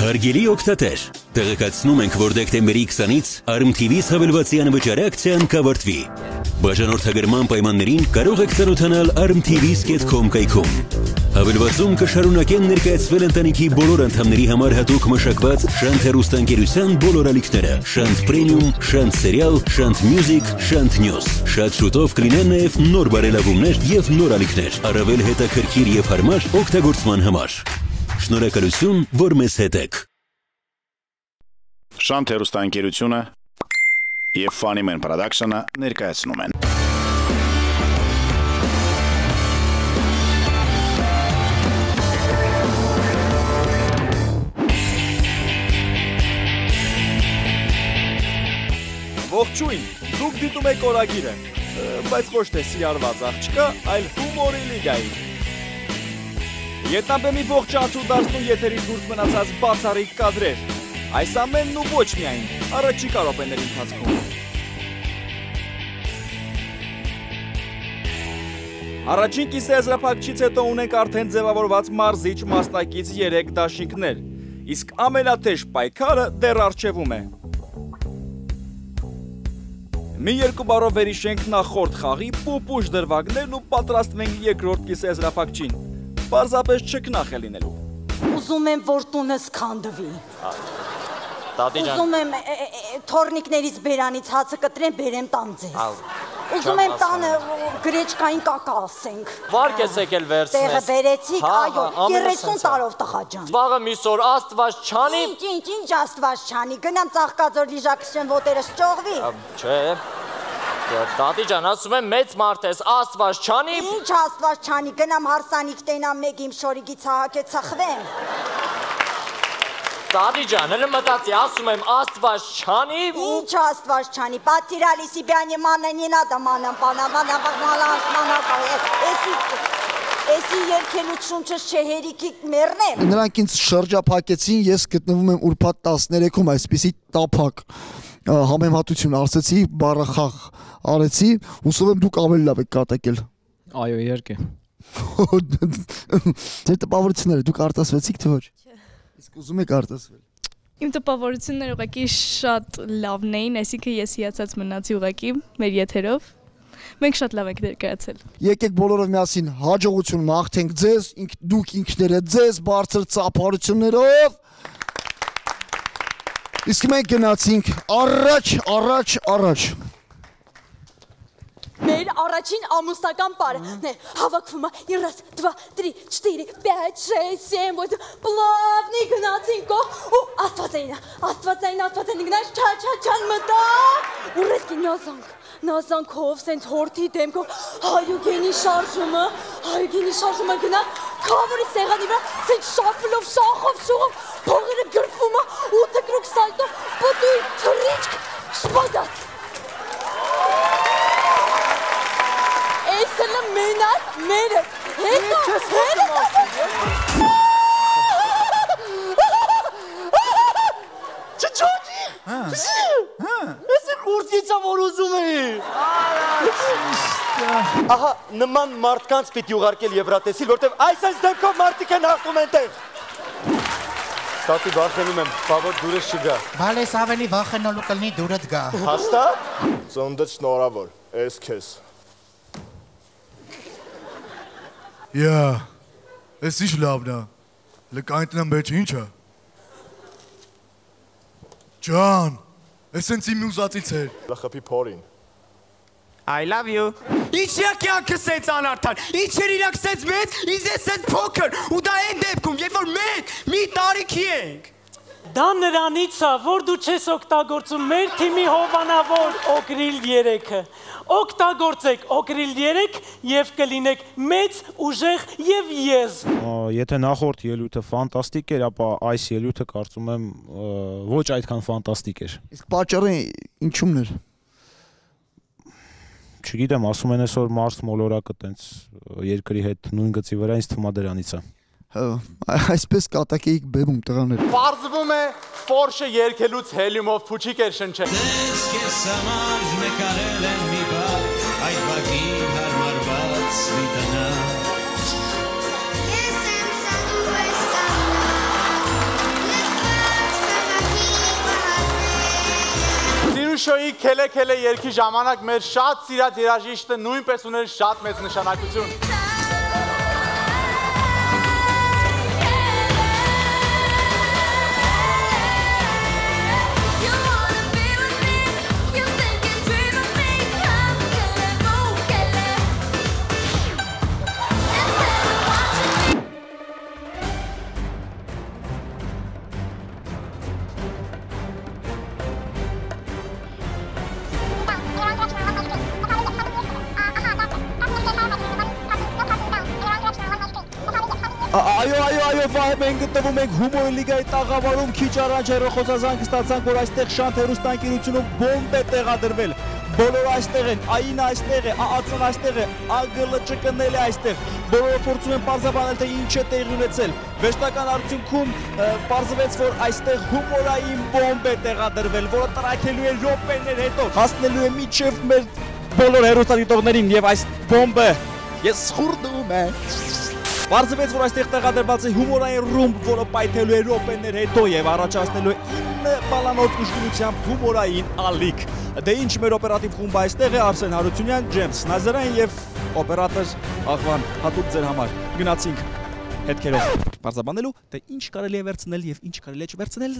Հարգելի օգտատեր, տեղեկացնում ենք, որ դեկտեմբերի 20-ից ARM-TV-ից հավելվածի անվճար ակցիան կավարտվի։ Բաժանորդագրման պայմաններին կարող եք ծանոթանալ armtv.com կայքում։ Հավելվածում կշարունակեն ներկայացվել ընտանիքի բոլոր անդամների համար հատուկ մշակված Շանթ հեռուստաընկերության բոլոր ալիքները՝ Շանթ Premium, Շանթ Serial, Շանթ Music, Շանթ News։ Շատ շուտով կլինեն նաև նոր բարելավումներ և նոր ալիքներ, առավել հետաքրքիր և հարմար օգտագործման համար։ Շնորհակալություն, որ մեզ հետ եք։ Շանթ հեռուստաընկերությունը և Funnyman Production-ը ներկայացնում են։ Ողջույն, դուք դիտում եք օրագիրը, բայց ոչ թե սիրարված աղջկա, այլ հումորի լիգայի։ Ետնաբեմի ողջ անցուր դարձնում եթերից դուրս մնացած բացառիկ կադրեր։ Այս ամենն ու ոչ միայն առաջիկա րոպեների ընթացքում։ Առաջին կիսեզրափակչից հետո ունենք արդեն ձևավորված մարզիչ մասնակից 3 դաշինքներ, իսկ ամենաթեժ պայքարը դեռ առջևում է։ Մի երկու բառով վերհիշենք նախորդ խաղի պուպուշ դրվագներն ու պատրաստվենք երկրորդ կիսեզրափակչին։ Պարզապես չքնախ է լինելու։ Ուզում եմ, որ տունս քանդվի։ Տատի ջան։ Ուզում եմ թորնիկներից բերանից հացը կտրեմ, բերեմ տան ձեզ։ Ուզում եմ տանը գրեչկային կակա ասենք։ Վարկ ես եկել վերցնես։ Տեղը բերեցիք, այո, 30 տարով տղա ջան։ Վաղը մյուս օր Աստված չանի։ Ինչ Աստված չանի, գնամ Ծաղկաձոր լիժակցության ոտերս ճողվի։ Չէ։ Տատի ջան, ասում եմ մեծ մարդ ես, Աստված չանի։ Ինչ Աստված չանի, գնամ հարսանիք տենամ մեկ իմ շորիգից հահակե ծխվեմ։ Տատի ջան, հələ մտածի, ասում եմ Աստված չանի։ Ինչ Աստված չանի, պատիրալի սիբյանի մանա не надо մանան Էսի երկելուց շունչս չէ հերիքի մեռնեմ։ Նրանք ինձ շրջափակեցին, ես գտնվում եմ ուրբաթ 13-ում, այսպիսի տափակ համեմատություն արեցի, բառախաղ արեցի, հուսով եմ դուք ավելի լավ եք կատակել։ Այո, իհարկե։ Ձեր տպավորությունները դուք արտասվեցիք թե ոչ։ Իսկ ուզում եք արտասվել։ Իմ տպավորությունները ուղղակի շատ լավն էին, այսինքն ես հիացած մնացի ուղղակի մեր եթերով։ Մենք շատ լավ ենք ներկայացել։ Եկեք բոլորով միասին հաջողություն մաղթենք ձեզ, դուք ինքներդ ձեզ բարձր ծափարություններով։ Իսկ մենք գնացինք առաջ։ Մեր առաջին ամուսնական պարը հավաքվում է 1, 2, 3, 4, 5, 6, 7, 8 պլավնի գնացինք ու աստվածային գնաց չան մտա ու ռեսկի նազանքով սենց հորդի դեմքով հայուգենի շարժումը գնա քավորի սեղանի վրա սենց շախով շուղով փողերը գրվում է ու տկրուկ սալտո պտուի թրիչք շպագատ Էսելը մենակ մերդ, Չչոքի, ես է խուրդ գիցա, որ ուզում էի Ահա, նման մարդկանց պիտի ուղարկել Եվրատեսիլ, որտև այս դեպքով մարդիկ են հաղթում ենտեղ Տատի վախենում եմ, բավոր դուրս չգա Բալես ավելի վախենոլու կլնի դուրդ գա Հաստա? Ծոնդդ շնորավոր, ես քեզ Ես ինչ լավն է, լկ այնտնան մեջ ինչ է Ջան, ես ինձ իմ ուզածից էր Լխպի փորին I love you Ինչ կյանքը սենց անարդար, ինչ էր իրանք սենց մեծ, ինձ է սենց փոքր ու դա են դեպքում, երբ որ մենք մի տարիքի ենք Դա նրանից է, որ դու չես օգտագործում մեր թիմի հովանավոր օգրիլ 3-ը Օգտագործեք օգրիլ 3 և կլինեք մեծ, ուժեղ և եզ Եթե նախորդ ելույթը ֆանտաստիկ էր, ապա այս ելույթը կարծում եմ ոչ այդքան ֆանտաստիկ էր Իսկ պատճառը ինչումն էր Չգիտեմ, ասում են այսօր Մարս մոլորակը տենց երկրի հետ նույն գծի վրա ինձ թվում է դրանից է Այսպես կատակ էիք բեմում տղաներ Պարզվում է Ֆորշը երկելուց հելիումով փուչիկ էր շնչել Ես քեզ համար նկարել եմ մի բան Այդ բակին հարմարված մի տնա Ես եմ սատու ես սատա շոուի քելե երգի ժամանակ մեր շատ սիրած երաժիշտը նույնպես ուներ շատ մեծ նշանակություն։ Այո, վայ, մենք գտնվում ենք Հումորի լիգայի տաղավարում, քիչ առաջ հեռախոսազանգ ստացանք, որ այստեղ Շանթ հեռուստաընկերությունում բոմբ է տեղադրվել։ Բոլորը այստեղ են, ԱԻՆ-ը այստեղ է, ԱԱՑ-ն այստեղ է, ԱԳԼՃԿ-ն էլ է այստեղ։ Բոլորը փորձում են պարզաբանել, թե ինչ է տեղի ունեցել։ Վերջնական արդյունքում պարզվեց, որ այստեղ հումորային բոմբ է տեղադրվել, որը տրաքելու է րոպեներ հետո, հասնելու է մինչև մեր բոլոր հեռուստադիտողներին, եւ այս բոմբը ես խուրդում եմ։ Պարզվեց, որ այստեղ տեղադրված է հումորային ռումբ, որը պայթելու է րոպեներ հետո եւ առաջացնելու է 9 բալանոց ուժգնությամբ հումորային ալիք։ Դե ինչ մեր օպերատիվ խումբը այստեղ է, Արսեն Հարությունյան, Ջեյմս Նազարյան եւ օպերատոր Աղվան հատուկ ձեր համար։ Գնացինք հետքերով պարզաբանելու, թե ինչ կարելի է վերցնել եւ ինչ կարելի է չվերցնել։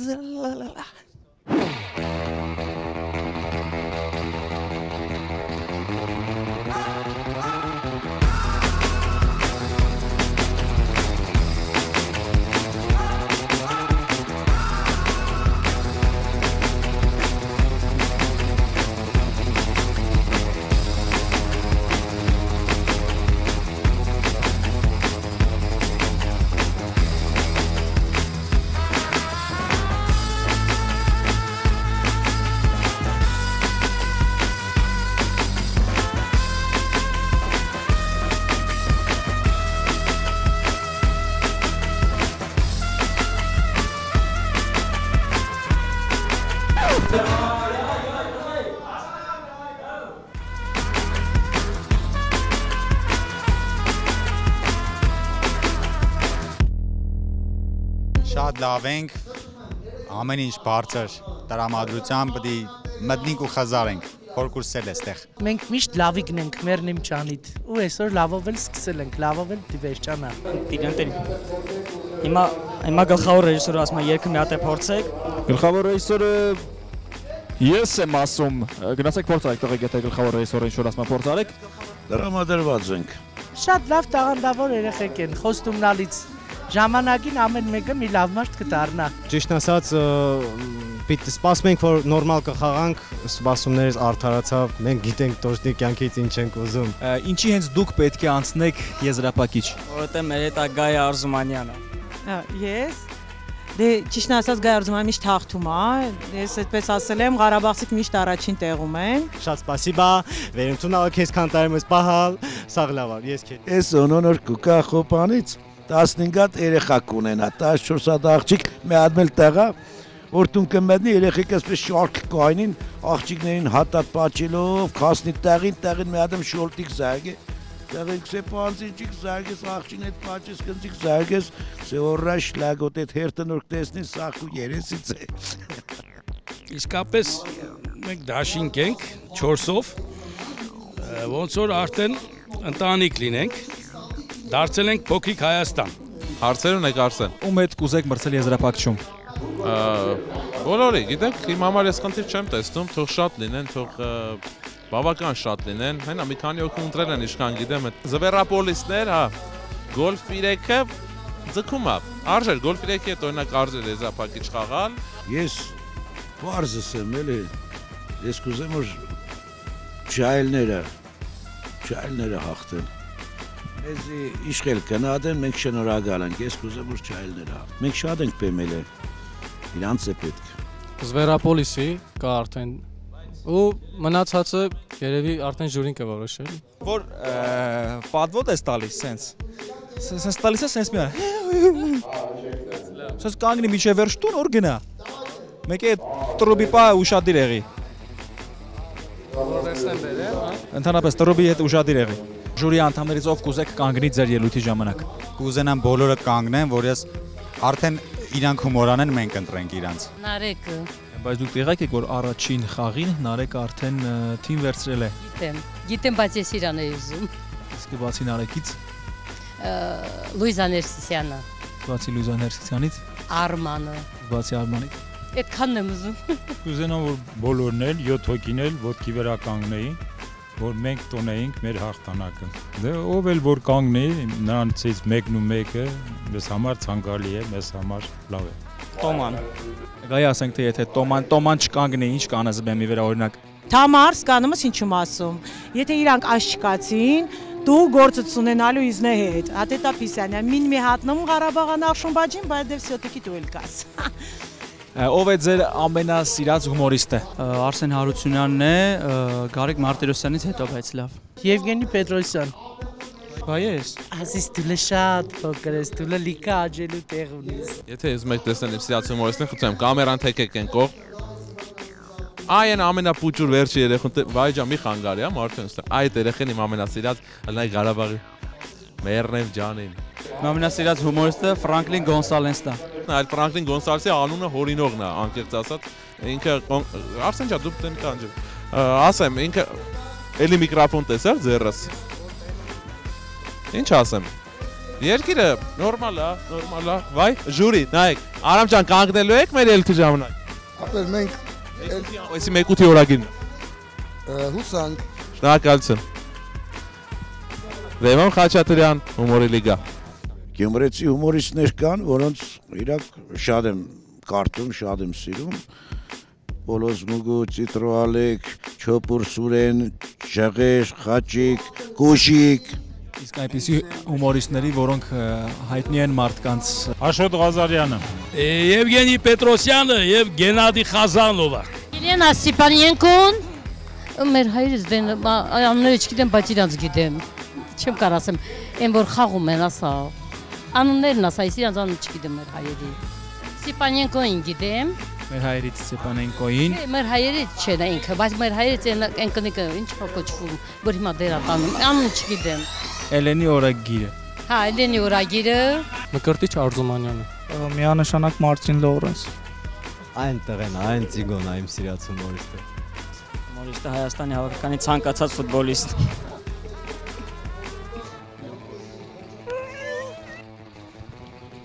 Շատ լավ ենք, ամեն ինչ բարձր տրամադրությամբ պիտի մտնենք ու խզարենք, կոնկուրսել էստեղ։ Մենք միշտ լավիկն ենք մեր նիմչանիդ ու այսօր լավով էլ սկսել ենք, լավով էլ դիվերջանա։ Տիրենտել։ Հիմա գլխավոր ռեժիսորը ասում է երգը մի հատ է փորձեք։ Գլխավոր ռեժիսորը ես եմ ասում, գնացեք փորձարեք տղեկ, եթե գլխավոր ռեժիսորը ինչ որ ասում է փորձարեք։ Տրամադրված ենք։ Շատ լավ տաղանդավոր երեխեք են, խոստումնալից ժամանակին ամեն մեկը մի լավ մարդ կդառնա։ Ճիշտ ասած, պիտի սպասում ենք, որ նորմալ կխաղանք, սպասումներս արդարացավ, մենք գիտենք տոշնի կյանքից ինչ ենք ուզում։ Ինչի հենց դուք պետք է անցնեք եզրափակիչ։ Որովհետև մեր հետ է Գայ Արզումանյանը։ Ես Դե ճիշտն ասած Գայ Արզումանյանը միշտ հաղթում է, ես այդպես ասել եմ, Ղարաբաղցիք միշտ առաջին տեղում են։ Շատ սպասիբա, վերընթունալը քեզ կանտարեմ ես պահալ, սաղ լավ, ես քեզ։ Ես օնոնոր կուկա խոպանից 15 հատ երեխա կունենա, 14 հատ աղջիկ մի հատ էլ տեղա, որ տուն կմետնի երեխեք այսպես շարք կայնին, աղջիկներին հատատ պաչելով, քասնի տեղին մի հատ շոլտիկ զարգե, տեղին կսե պանցիջիկ զարգես, աղջին հետ պաչես, կնցիկ զարգես, կսե օրրա շլագոտ էդ հերտնորք տեսնի սախու երեսից է։ Իսկապես մենք դաշինք ենք 4-ով, ոնց որ արդեն ընտանիք լինենք, դարձել ենք փոքրիկ Հայաստան։ Հարցեր ունեք Արսեն։ Ում հետ կուզեք մրցել եզրափակչում։ Բոլորի, գիտեք, իմ համար ես խնդիր չեմ տեսնում, թող շատ լինեն, թող բավական շատ լինեն, հենա մի քանի օգ ընտրել են, ինչքան գիտեմ, Զվերապոլիսներ, հա, գոլֆ 3-ը ձգում է, արժեր, գոլֆ 3-ի հետ օրինակ արժեր եզրափակիչ խաղալ։ Ես պարզս եմ, էլի, ես կուզեմ, որ ջայլները հաղթեն։ Մեզի իշխել կնադեն, մենք շնորհակալ ենք, ես կուզեմ, որ ջայլները հաղթեն։ Մենք շատ ենք պեմել է, իրանց է պետք։ Զվերապոլիսի կա արդեն, ու մնացածը երևի արդեն ժյուրին կորոշել։ Որ պատվոտ ես տալիս, սենց տալիս է սենց միա։ Սենց կանգնի միջև վերջ տուն, որ գնա։ Մեկ է տրուբի պա ուշադիր եղի։ Ընդհանրապես տրուբի հետ ուշադիր եղի։ Ժյուրի անդամներից ով կուզեք կանգնի ձեր ելույթի ժամանակ։ Կուզենամ բոլորը կանգնեն, որ ես արդեն իրանք հումորանեն, մենք ընտրենք իրանց։ Նարեկը։ Բայց դուք տեղյակ եք, որ առաջին խաղին Նարեկը արդեն թիմ վերցրել է։ Գիտեմ, բայց ես իրան եմ ուզում։ Իսկ բացի Նարեկից Լուիզա Ներսիսյանը։ Բացի Լուիզա Ներսիսյանից Արմանը։ Բացի Արմանից։ Այդքանն եմ ուզում։ Կուզենամ, որ բոլորն էլ 7 հոգին էլ ոտքի վրա կանգնեին, որ մենք տոնեինք մեր հաղթանակը։ Դե ով էլ որ կանգնի, նրանցից մեկն ու մեկը մեզ համար ցանկալի է, մեզ համար լավ է։ Տոման։ Գայ ասենք թե եթե Տոման չկանգնի, ինչ կանես բեմի վրա օրինակ։ Թամար սկանումս ինչում ասում։ Եթե իրանք աշկացին, դու գործդ ունենալու իզնե հետ։ Ատետա Պիսանյան, մին մի հատնում Ղարաբաղան Ախշումբաջին, բայց դե всё-таки դու էլ կաս։ Ով է ձեր ամենասիրած հումորիստը։ Արսեն Հարությունյանն է, Գարիկ Մարտիրոսյանից հետո բայց լավ։ Եվգենի Պետրոսյան։ Բայես։ Ասես դու լը շատ փոքր ես, դու լը լիքա աջելու տեղ ունես։ Եթե ես մեկ տեսնեմ իմ սիրած հումորիստին, խնդրեմ կամերան թեքեք են կող։ Այն ամենապուճուր վերջի երեխուն, վայ ջան, մի խանգարի, մարդուն, այդ երեխեն իմ ամենասիրած Ալնայ Ղարաբաղի Մերնև ջանին։ Իմ ամենասիրած հումորիստը Ֆրանկլին Գոնսալեսն է։ Այլ Ֆրանկլին Գոնսալեսի անունը հորինողն է, անկեղծ ասած, ինքը Արսեն ջան, դու դեմ կանջը։ Ասեմ, ինքը էլի միկրոֆոն տեսար ձեռս։ Ինչ ասեմ։ Երկիրը նորմալ է։ Վայ, ժյուրի, նայեք, Արամ ջան, կանգնելու եք մեր ելքի ժամանակ։ Ապեր մենք Այսի 1/8 օրագիրն։ Հուսանք։ Շնորհակալություն։ Լևոն Խաչատրյան, Հումորի լիգա։ Գյումրեցի հումորիստներ կան, որոնց իրակ շատ եմ կարդում, շատ եմ սիրում։ Պոլոս Մուգու, Ծիտրո Ալեկ, Չոպուր Սուրեն, Ժաղեր, Խաչիկ, Կոշիկ։ Իսկ այնպիսի հումորիստների, որոնք հայտնի են մարդկանց։ Աշոտ Ղազարյանը։ Եվգենի Պետրոսյանը եւ Գենադի Խազանովը։ Իլենա Ստեփանենկոն, մեր հայրս դեն անունները չգիտեմ, բայց իրանց գիտեմ։ Չեմ կարող ասեմ, այն որ խաղում են, ասա։ Անուններն ասա, իրանց անուն չգիտեմ մեր հայերի։ Ստեփանենկոին գիտեմ։ Մեր հայերից Ստեփանենկոին։ Մեր հայերից չէ ինքը, բայց մեր հայերից այն կնիկը ինչ կոչվում, որ հիմա դերատանում, անուն չգիտեմ։ Էլենի օրագիրը։ Հա, Էլենի օրագիրը։ Մկրտիչ Արզումանյանը։ Միանշանակ Մարտին Լորենս։ Այնտեղ են, այն Ծիգոնը իմ սիրած հումորիստը։ Հումորիստը Հայաստանի հավաքականի ցանկացած ֆուտբոլիստ։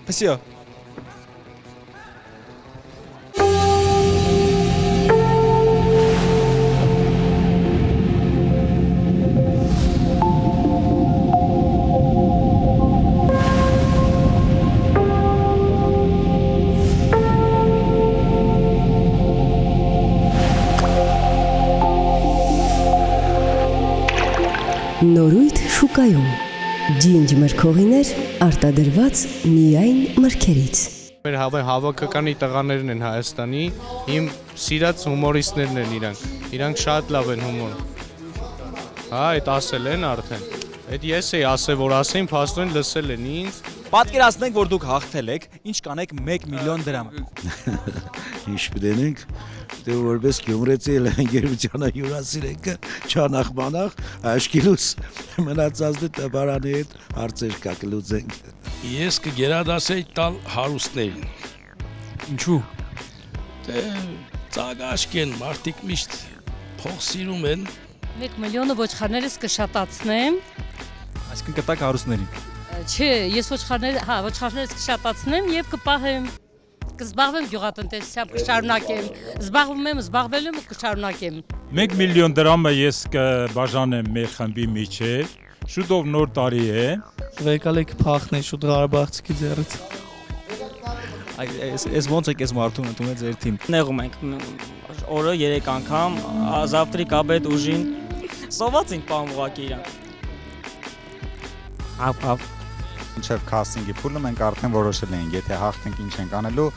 Всё. Նորույթ շուկայում ջինջ մրգողիներ արտադրված միայն մրգերից։ Մեր հավաքականի տղաներն են Հայաստանի, իմ սիրած հումորիստներն են իրանք։ Իրանք շատ լավ են հումոր։ Հա, այդ ասել են արդեն։ Այդ ես էի ասել, որ ասեին, փաստորեն լսել են ինձ։ Պատկերացնենք, որ դուք հաղթել եք, ինչ կանեք 1 միլիոն դրամ։ Ինչ պիտենք, դե որպես Գյումրեցի ընկերությանը հյուրասիրենք, չանախմանախ, աշկիլուս մնացածը տպարանի հետ հարցեր կլուծենք։ Ես կգերադասեի տալ հարուստներին։ Ինչու։ Դե ծագաշկ են, մարդիկ միշտ փող սիրում են։ 1 միլիոնը ոչխարներս կշատացնեմ։ Այսինքն կտակ հարուստներին։ Չէ, ես ոչխարներս կշատացնեմ եւ կպահեմ։ Կզբաղվեմ գյուղատնտեսությամբ, կշարունակեմ։ Զբաղվելու եմ ու կշարունակեմ։ 1 միլիոն դրամը ես կբաժանեմ մեր խմբի միջև։ Շուտով նոր տարի է։ Վեկալեք փախնի շուտ Ղարաբաղցի ձեռից։ Այս ոնց եք այս մարդուն ընդունել ձեր թիմ։ Նեղում ենք օրը 3 անգամ, завтрак, обед, ужин։ Սոված ենք պահում ուղղակի իրանք։ Ավ։ Ինչև քաստինգի փուլը մենք արդեն որոշել ենք, եթե հաղթենք ինչ ենք անելու,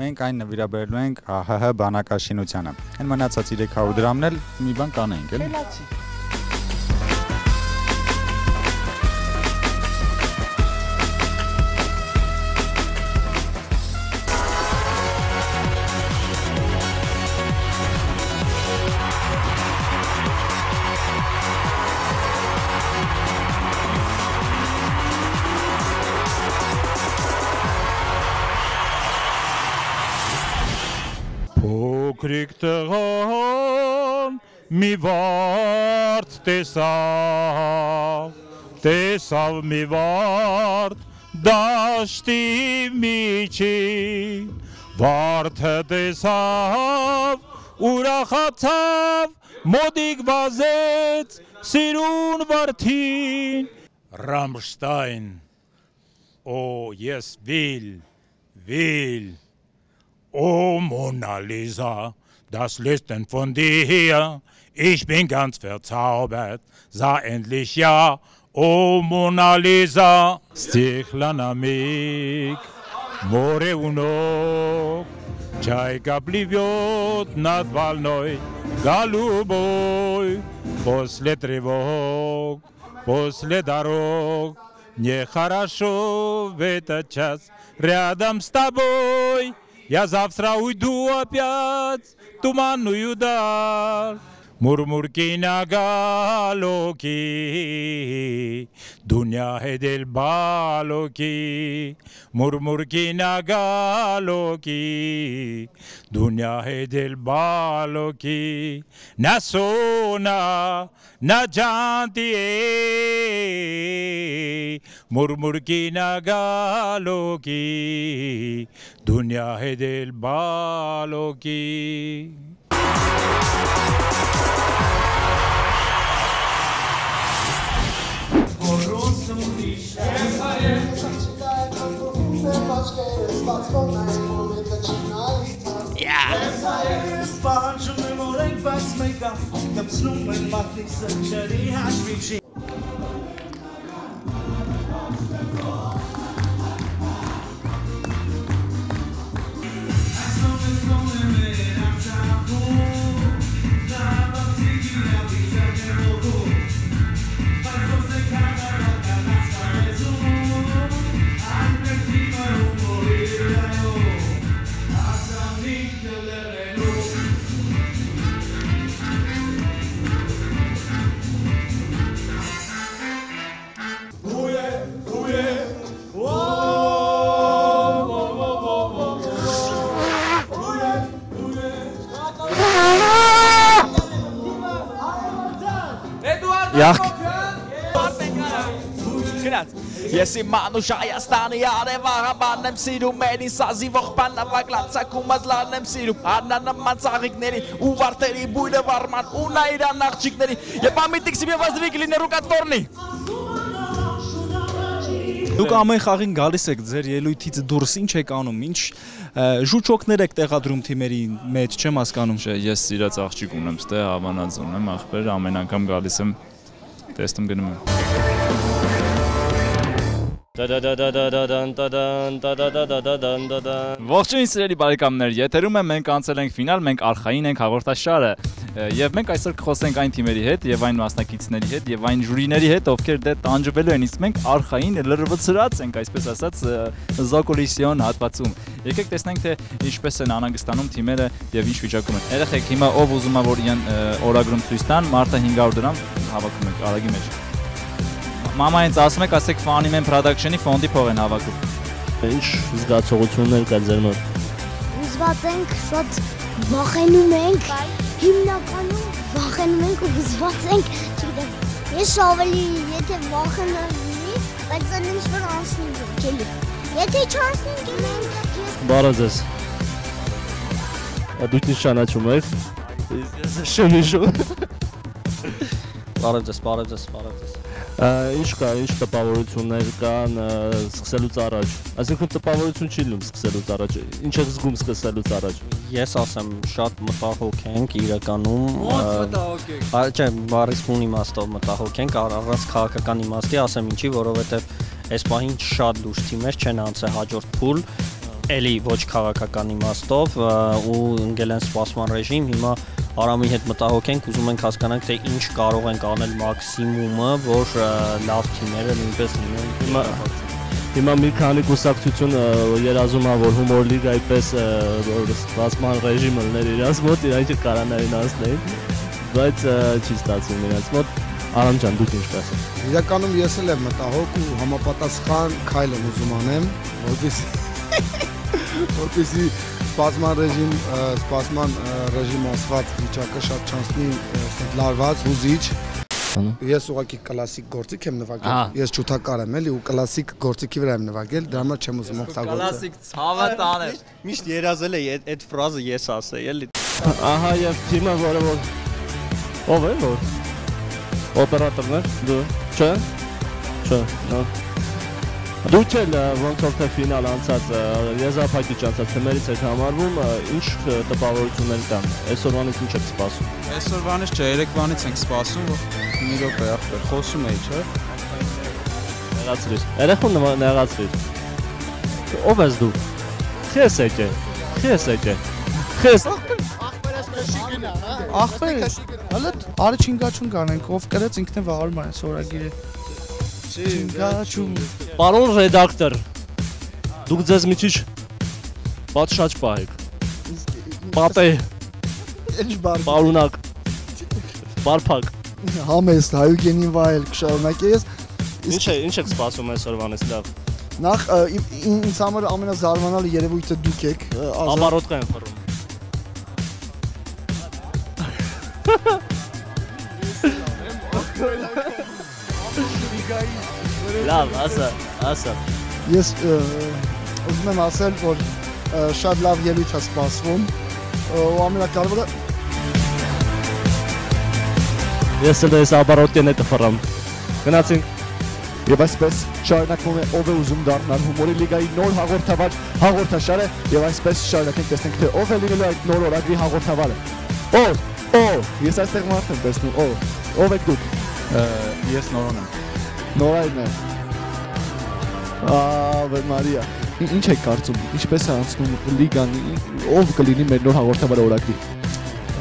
մենք այն նվիրաբերելու ենք ՀՀ բանակաշինությանը։ Այն մնացած 300 դրամն էլ մի բան կանենք, էլի։ փոքրիկ տղան մի վարդ տեսավ մի վարդ դաշտի միջին վարդը տեսավ ուրախացավ մոդիկ վազեց սիրուն վարդին Rammstein Oh yes will Oh Mona Lisa das Lüstern von dir ich bin ganz verzaubert sah endlich ja Oh Mona Lisa Стеклянный море у ног Чайка плывет над волной голубой После тревог, после дорог Мне хорошо в этот час рядом с тобой Я завтра уйду опять в туманную даль Murmurki nagaloki Dunya hedel baloki Murmurki nagaloki Dunya hedel baloki Na sona na janti Murmurki nagaloki Dunya hedel baloki Յախք Գնաց Ես իմ մանուշ Հայաստանի արևահաբան եմ սիրում Էրին սազի ողբան նավագլացակում ազլան եմ սիրում Արնանման ծաղիքների ու վարտերի բույրը վարման ու նայրան աղջիկների Եվ ամիտիկ սիպե վազդվի կլիներ ու կատվորնի Դուք ամեն խաղին գալիս եք ձեր ելույթից դուրս ինչ եք անում, ինչ ժուճոկներ եք տեղադրում թիմերի մեջ, չեմ հասկանում։ Ես սիրած աղջիկ ունեմ, ստե հավանած ունեմ, ախպեր ամեն անգամ գալիս եմ, տեսնում գնում եմ։ Ողջույն սիրելի բարեկամներ, եթերում է մենք անցել ենք ֆինալ, մենք արխային ենք հաղորդաշարը եւ մենք այսօր կխոսենք այն թիմերի հետ եւ այն մասնակիցների հետ եւ այն ժյուրիների հետ, ովքեր դե տանջվելու են, իսկ մենք արխային լրվցրած ենք, այսպես ասած, զոկոլիսիոն հատվածում։ Եկեք տեսնենք թե ինչպես են անհանգստանում թիմերը եւ ինչ վիճակում են։ Երեխեք հիմա ով ուզում է որ իրեն օրագրում ցույց տան, մարտը 500 դրամ հավաքում ենք արագի մեջ։ Մամա ինձ ասում եք, ասեք Funnyman Production-ի ֆոնդի փող են հավաքում։ Ինչ զգացողություններ կա ձեր մոտ։ Հուզված ենք, շատ վախենում ենք, հիմնականում վախենում ենք ու հուզված ենք, չգիտեմ։ Ես ավելի եթե վախենալի, բայց այն ինչ-որ անցնի գելի։ Եթե չանցնի գելի, Բարև ձեզ։ Դուք ինչ ճանաչում եք։ Ես շնիշում։ Բարև ձեզ, բարև ձեզ, բարև ձեզ։ Ինչ կա, ինչ տպավորություններ կան սկսելուց առաջ։ Այսինքն տպավորություն չի լինում սկսելուց առաջ։ Ինչ եք զգում սկսելուց առաջ։ Ես ասեմ, շատ մտահոգ ենք իրականում։ Ո՞նց մտահոգ եք։ Չէ, բարիսկուն իմաստով մտահոգ ենք, առանց քաղաքական իմաստի, ասեմ ինչի, որովհետև այս պահին շատ լուրջ թիմեր չեն անցել հաջորդ փուլ, էլի ոչ քաղաքական իմաստով ու ընկել են սպասման ռեժիմ, հիմա Արամի հետ մտահոգ ենք, ուզում ենք հասկանանք, թե ինչ կարող ենք անել մաքսիմումը, որ լավ թիմերը նույնպես լինեն։ Հիմա մի քանի կուսակցություն երազում է, որ հումոր լիգայի պես սպասման ռեժիմը լիներ իրաց մոտ, իրանք կարանային անցնեին, բայց չի ստացվում իրաց մոտ։ Արամ ջան, դուք ինչ կասեք։ Իրականում ես էլ եմ մտահոգ ու համապատասխան քայլ եմ ուզում անեմ, որպեսզի սպասման ռեժիմ ասված վիճակը շատ չանցնի լարված, հուզիչ։ Ես ուղղակի կլասիկ գործիք եմ նվագել։ Ես ջութակար եմ էլի ու կլասիկ գործիքի վրա եմ նվագել, դրա համար չեմ ուզում օգտագործել։ Կլասիկ ցավը տաներ։ Միշտ երազել է այդ ֆրազը ես ասեի, էլի։ Ահա եւ թիմը, որը որ ով է որ օպերատորն է, դու, չէ։ Դու չել ոնց որ թե ֆինալ անցած եզրափակիչ անցած թեմերից եք համարվում, ինչ տպավորություններ կան։ Այսօրվանից ինչ եք սպասում։ Այսօրվանից չէ, երեկվանից ենք սպասում, որ մի րոպե ախպեր, խոսում էի, չէ։ Նեղացրիր։ Երեխուն նեղացրիր։ Ով ես դու։ Քես եկե։ Քես։ Ախպեր, հələ արի չինգաչուն կանենք, ով կրեց ինքն է վարում այս օրագիրը։ Չինգաչուն։ Պարոն ռեդակտոր, դուք ձեզ մի քիչ պատշաճ պահեք։ Պատե։ Ինչ բար։ Պարունակ։ Բարփակ։ Համեստ հայուգենին վայել կշարունակես։ Ինչ եք սպասում այսօրվանից լավ։ Նախ ինձ համար ամենազարմանալի երևույթը դուք եք։ Ապարոտկա եմ փռում։ Լավ, ասա։ Ես ուզում եմ ասել, որ շատ լավ ելույթ է սպասվում, ու ամենակարևորը Ես էլ ես ապարոտկեն է կփռամ։ Գնացինք։ Եվ այսպես շարունակվում է ով է ուզում դառնալ հումորի լիգայի նոր հաղորդաշարը եւ այսպես շարունակենք տեսնենք թե ով է լինելու այդ նոր օրագրի հաղորդավարը։ Ես այստեղ մարդ եմ տեսնում, ով եք դուք։ Ես Նորոն եմ։ Նորայնն է։ Ave Maria։ Ինչ եք կարծում, ինչպես է անցնում լիգան, ով կլինի մեր նոր հաղորդավարը օրագրի։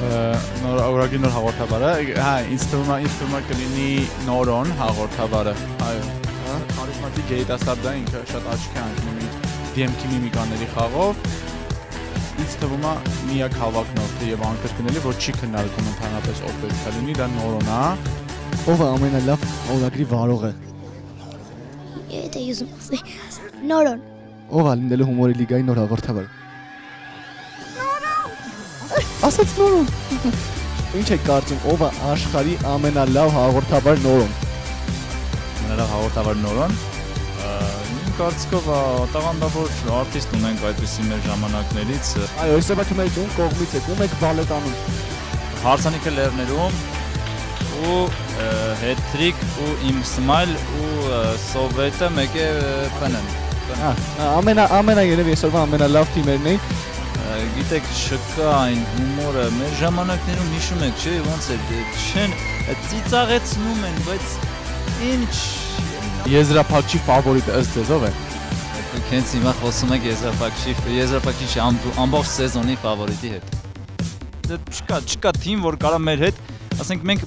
Օրագրի նոր հաղորդավարը, հա, ինձ թվում է կլինի Նորոն հաղորդավարը։ Այո։ Քարիզմատիկ երիտասարդ է, ինքը շատ աչքի է ընկնում DMK միմիկաների խաղով։ Ինձ թվում է միակ հավակնորդը եւ անկրկնելի, որ չի քննարկում ընդհանրապես ով պետք է լինի, դա Նորոնն է։ Ով է ամենալավ օրագրի վարողը։ Եթե ուզում ասի Նորոն։ Ով է լինելու հումորի լիգայի նոր հաղորդավարը։ Ասաց Նորոն։ Ինչ եք կարծում, ով է աշխարհի ամենալավ հաղորդավար Նորոն։ Ամենալավ հաղորդավար Նորոն։ Իմ կարծիքով տաղանդավոր արտիստ ունենք այդպիսի մեր ժամանակներից։ Այո, այսօր թիմերից ում կողմից եք, ում եք բալետանում։ Հարսանիքը լեռներում ու հետրիկ ու իմ սմայլ ու սովետը մեկ է փնեն։ Ամենա երևի այսօրվա ամենալավ թիմերն էին։ Գիտեք, չկա այն հումորը, մեր ժամանակներում հիշում եք, չէ, ոնց է, չեն ծիծաղեցնում են, բայց ինչ Եզրափակչի ֆավորիտը ըստ ձեզ ով է։ Դուք հենց հիմա խոսում եք եզրափակչի ամբողջ սեզոնի ֆավորիտի հետ։ Դա չկա թիմ, որ կարա մեր հետ, ասենք մենք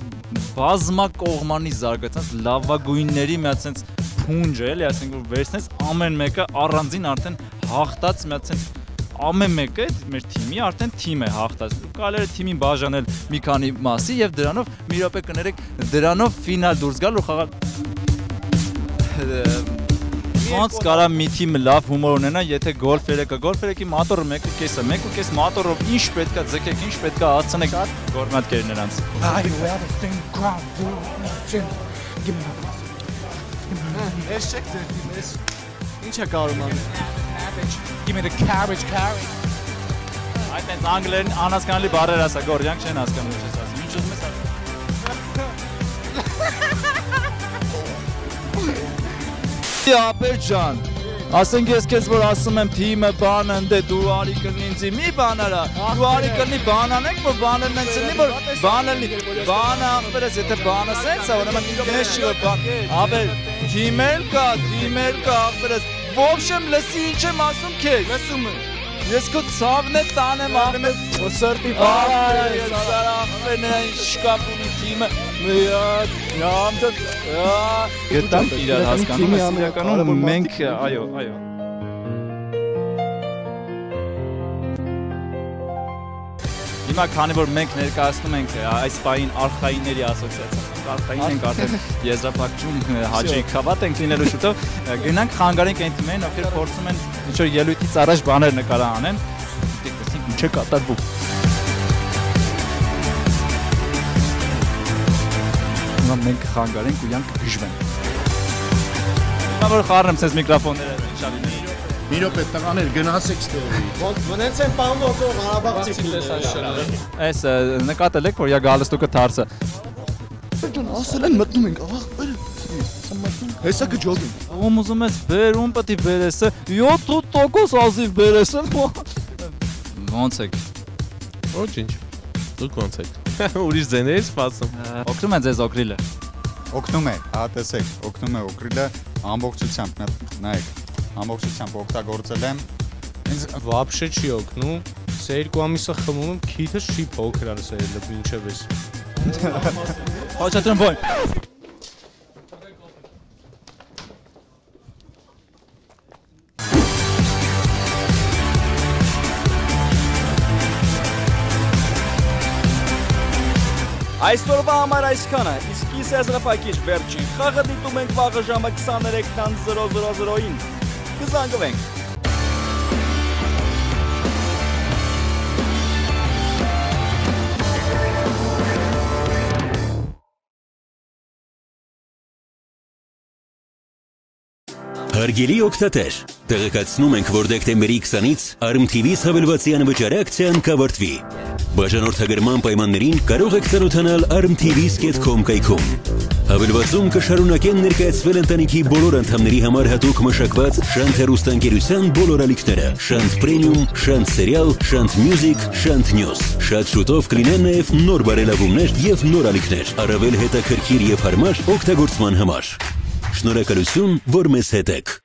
բազմակողմանի զարգացած լավագույնների մի հատ sense փունջ է, էլի, ասենք որ վերցնես ամեն մեկը առանձին արդեն հաղթած մի հատ sense ամեն մեկը մեր թիմի արդեն թիմ է հաղթած։ Կարելի է թիմին բաժանել մի քանի մասի եւ դրանով մի րոպե կներեք դրանով ֆինալ դուրս գալ ու խաղալ։ Ոնց կարա մի թիմ լավ հումոր ունենա, եթե գոլֆ երեկի մատորը 1.5 մատորով ինչ պետքա ձգեք, ինչ պետքա հասցնեք, գորմատ կեր նրանց։ Ես չեք ձեր թիմես։ Ինչ է կարում անում։ Give me the cabbage carry։ Այդ այնց անգլերեն անհասկանալի բառեր ասա, գորյանք չեն հասկանում ինչ ես ասում։ Ինչ ուզում ես ասում։ Ապեր ջան, ասենք ես քեզ որ ասում եմ թիմը բանը ընդ է, դու արի կլինի ինձի մի բանարա, դու արի կլինի բանանենք, որ բաներն են ցնի, որ բանը լինի, բանը ախպերես, եթե բանը սենց է, ուրեմն ես չի որ բան, ապեր, թիմել կա, ախպերես, ոբշեմ լսի ինչ եմ ասում քեզ, լսում եմ, ես քո ցավն է տանեմ ախպեր, որ սրտի բարը, ես ախպերն է շկապ ունի թիմը, Գտանք իրար հասկանում ես իրականում մենք, այո։ Հիմա քանի որ մենք ներկայացնում ենք այս պահին արխայինների ասոցիացիան, արխային ենք արդեն եզրափակում Հաջի Քավատ ենք լինելու շուտով, գնանք խանգարենք այն թիմերին, ովքեր փորձում են ինչ-որ ելույթից առաջ բաներ նկարանեն։ Ինչ է կատարվում։ Հիմա մենք խանգարենք ու յանք գժվենք։ Հիմա որ խառնեմ ցես միկրոֆոնները շարի։ Մի րոպե տղաներ գնացեք ստեղից։ Ոնց են պահում ոնց Ղարաբաղցի լեսաշարը։ Այս նկատել եք որ յա գալստուկը թարսը։ Ջան, ասել են մտնում ենք, աղ, հեսա կջոգին։ Ում ուզում ես բերում պետք է բերես 7% ազիվ բերես։ Ոնց եք։ Ոչինչ։ Դուք ոնց եք։ Ուրիշ ձեներից սպասում։ Օգնում են ձեզ օգրիլը։ Օգնում է, հա տեսեք, օգնում է օգրիլը ամբողջությամբ, նայեք, ամբողջությամբ օգտագործել եմ։ Ինձ вообще չի օգնում։ Սա 2 ամիսը խմում եմ, քիթս չի փոքր արսել, ինչև էս։ Հոչատրեմ ոյ։ Այսօրվա համար այսքանը, իսկ իսկ եզրափակիչ վերջին խաղը դիտում ենք վաղը ժամը 23:00-ին։ Կզանգվենք։ Հարգելի օգտատեր, տեղեկացնում ենք, որ դեկտեմբերի 20-ից Arm TV-ից հավելվածի անվճար ակցիան կավարտվի։ Բաժանորդագրման պայմաններին կարող եք ծանոթանալ armtv.com կայքում։ Հավելվածում կշարունակեն ներկայացվել ընտանիքի բոլոր անդամների համար հատուկ մշակված Շանթ հեռուստաընկերության բոլոր ալիքները՝ Շանթ Premium, Շանթ Serial, Շանթ Music, Շանթ News։ Շատ շուտով կլինեն նաև նոր բարելավումներ եւ նոր ալիքներ, առավել հետաքրքիր եւ հարմար օգտագործման համար։ Շնորհակալություն, որ մեզ հետ եք։